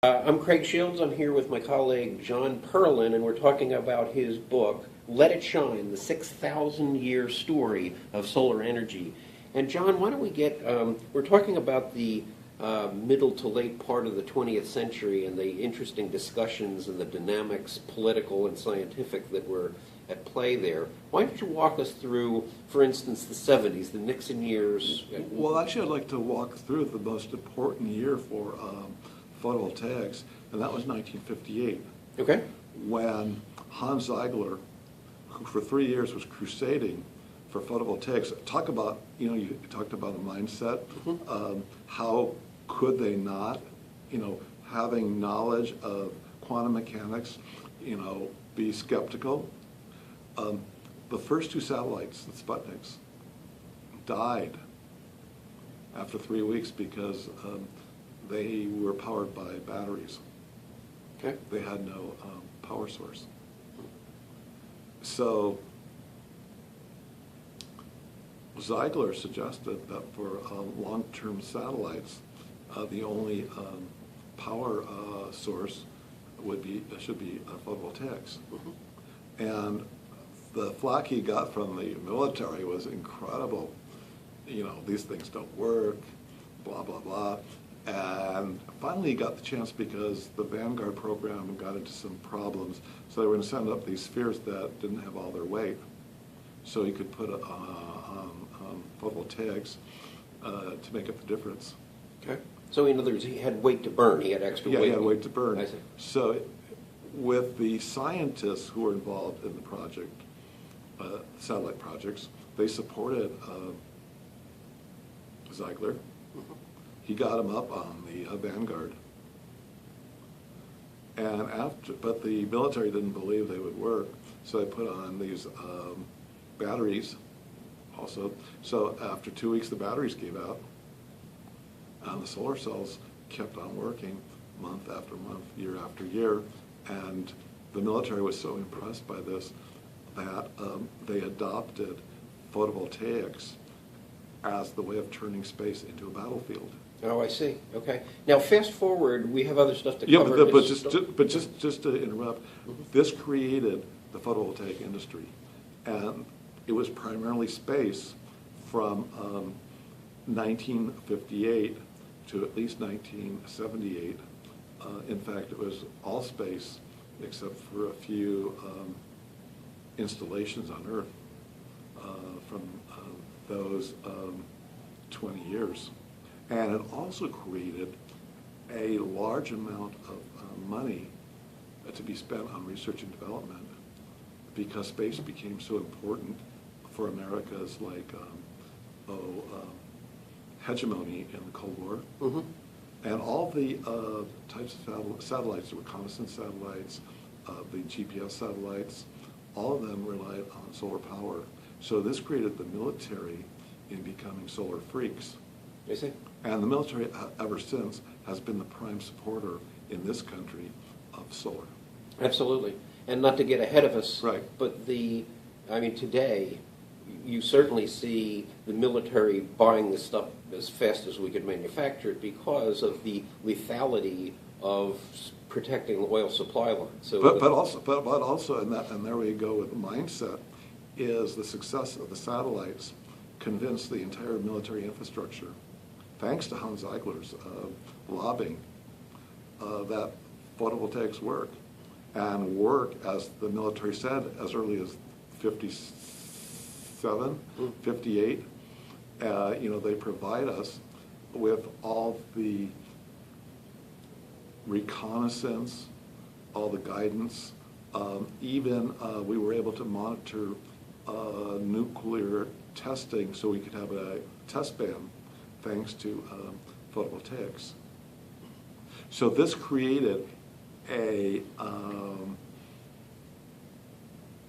I'm Craig Shields. I'm here with my colleague John Perlin, and we're talking about his book, Let It Shine, the 6,000-year story of solar energy. And John, why don't we we're talking about the middle to late part of the 20th century and the interesting discussions and the dynamics, political and scientific, that were at play there. Why don't you walk us through, for instance, the 70s, the Nixon years? Well, actually, I'd like to walk through the most important year for photovoltaics, and that was 1958. Okay. When Hans Ziegler, who for 3 years was crusading for photovoltaics, talk about, you talked about a mindset. How could they not, having knowledge of quantum mechanics, be skeptical? The first two satellites, the Sputniks, died after 3 weeks because they were powered by batteries. Okay. They had no power source. So Ziegler suggested that for long-term satellites, the only power source should be photovoltaics. And the flack he got from the military was incredible. These things don't work, blah, blah, blah. And finally he got the chance because the Vanguard program got into some problems. So they were going to send up these spheres that didn't have all their weight. So he could put photovoltaics to make up the difference. Okay. So in other words, he had weight to burn. He had extra weight. Yeah, he had weight to burn. I see. So with the scientists who were involved in the project, satellite projects, they supported Ziegler. He got him up on the Vanguard. And but the military didn't believe they would work, so they put on these batteries also. So after 2 weeks, the batteries gave out, and the solar cells kept on working month after month, year after year. And the military was so impressed by this that they adopted photovoltaics as the way of turning space into a battlefield. Oh, I see. Okay. Now, fast forward, we have other stuff to Yeah, cover. but just to interrupt, this created the photovoltaic industry, and it was primarily space from 1958 to at least 1978. In fact, it was all space except for a few installations on Earth from those 20 years. And it also created a large amount of money to be spent on research and development because space became so important for America's hegemony in the Cold War. And all the types of satellites, the reconnaissance satellites, the GPS satellites, all of them relied on solar power. So this created the military in becoming solar freaks. I see. And the military, ever since, has been the prime supporter in this country of solar. Absolutely. And not to get ahead of us, Right. but today, you certainly see the military buying this stuff as fast as we could manufacture it because of the lethality of protecting the oil supply line. So, But also, and there we go with the mindset, is the success of the satellites convinced the entire military infrastructure, thanks to Hans Ziegler's lobbying, that photovoltaics work. And work, as the military said, as early as 57, 58. They provide us with all the reconnaissance, all the guidance. Even we were able to monitor nuclear testing so we could have a test ban thanks to photovoltaics. So this created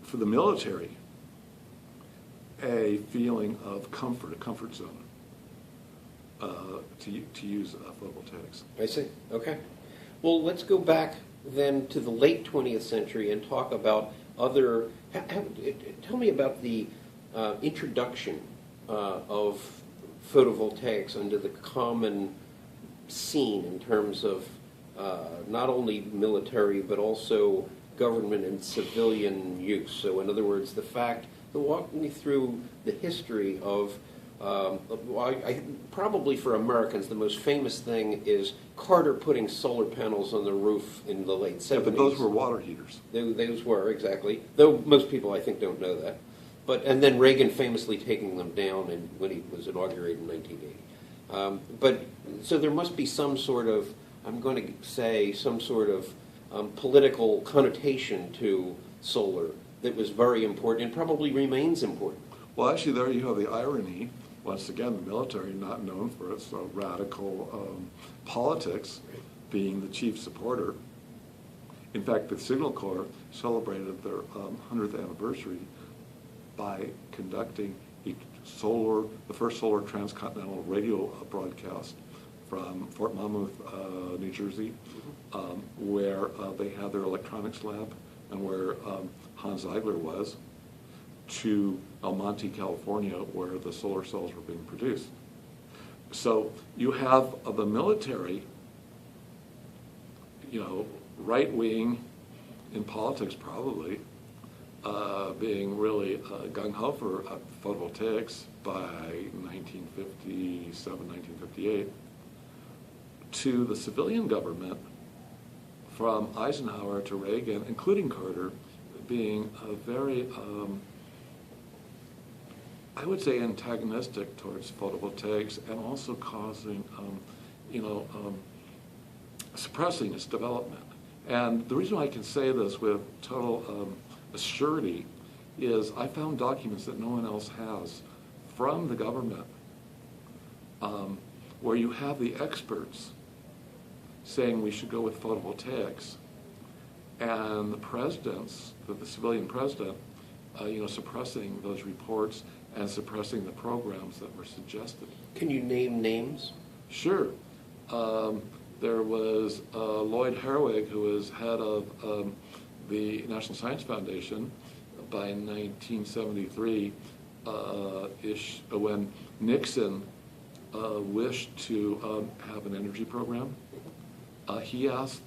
for the military, a feeling of comfort, a comfort zone to use photovoltaics. I see. Okay. Well, let's go back then to the late 20th century and talk about other. Tell me about the introduction of photovoltaics under the common scene in terms of not only military, but also government and civilian use. So in other words, walk me through the history of, probably for Americans, the most famous thing is Carter putting solar panels on the roof in the late 70s. Yeah, but those were water heaters. Those were, exactly. Though most people, I think, don't know that. And then Reagan famously taking them down when he was inaugurated in 1980. So there must be some sort of, I'm going to say, some sort of political connotation to solar that was very important and probably remains important. Well, actually, there you have the irony. Once again, the military, not known for its radical politics, being the chief supporter. In fact, the Signal Corps celebrated their 100th anniversary by conducting the first solar transcontinental radio broadcast from Fort Monmouth, New Jersey, where they had their electronics lab and where Hans Ziegler was, to El Monte, California, where the solar cells were being produced. So you have the military, right wing in politics probably, being really gung-ho for photovoltaics by 1957, 1958, to the civilian government from Eisenhower to Reagan, including Carter, being very, I would say, antagonistic towards photovoltaics and also causing, suppressing its development. And the reason why I can say this with total surety is I found documents that no one else has from the government where you have the experts saying we should go with photovoltaics and the presidents, the civilian president, suppressing those reports and suppressing the programs that were suggested. Can you name names? Sure. There was Lloyd Herwig, who was head of the National Science Foundation by 1973, when Nixon wished to have an energy program. He asked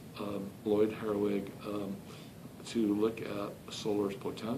Lloyd Herwig to look at solar's